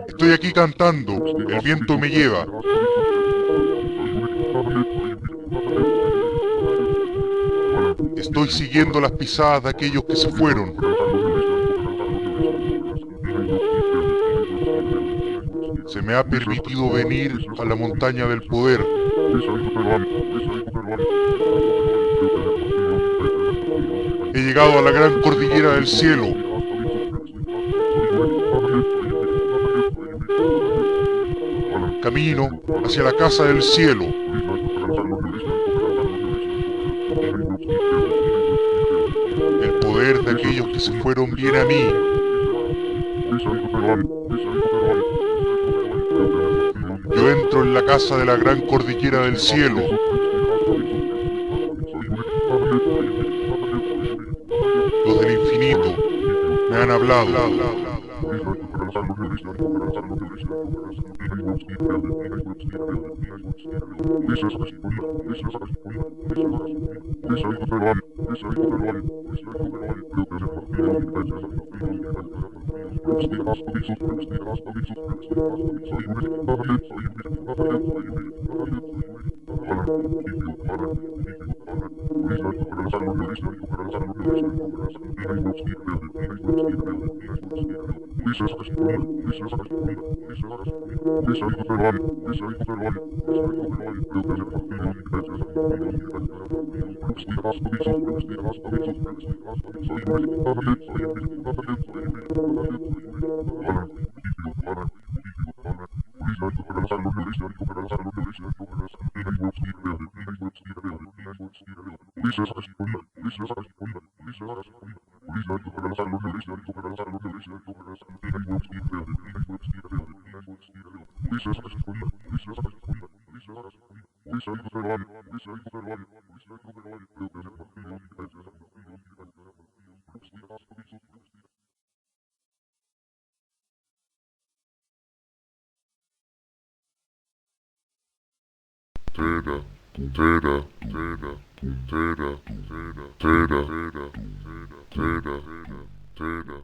Estoy aquí cantando, el viento me lleva. Estoy siguiendo las pisadas de aquellos que se fueron. Se me ha permitido venir a la montaña del poder. He llegado a la gran cordillera del cielo. Camino hacia la casa del cielo. El poder de aquellos que se fueron viene a mí. Yo entro en la casa de la gran cordillera del cielo. Los del infinito me han hablado. Tera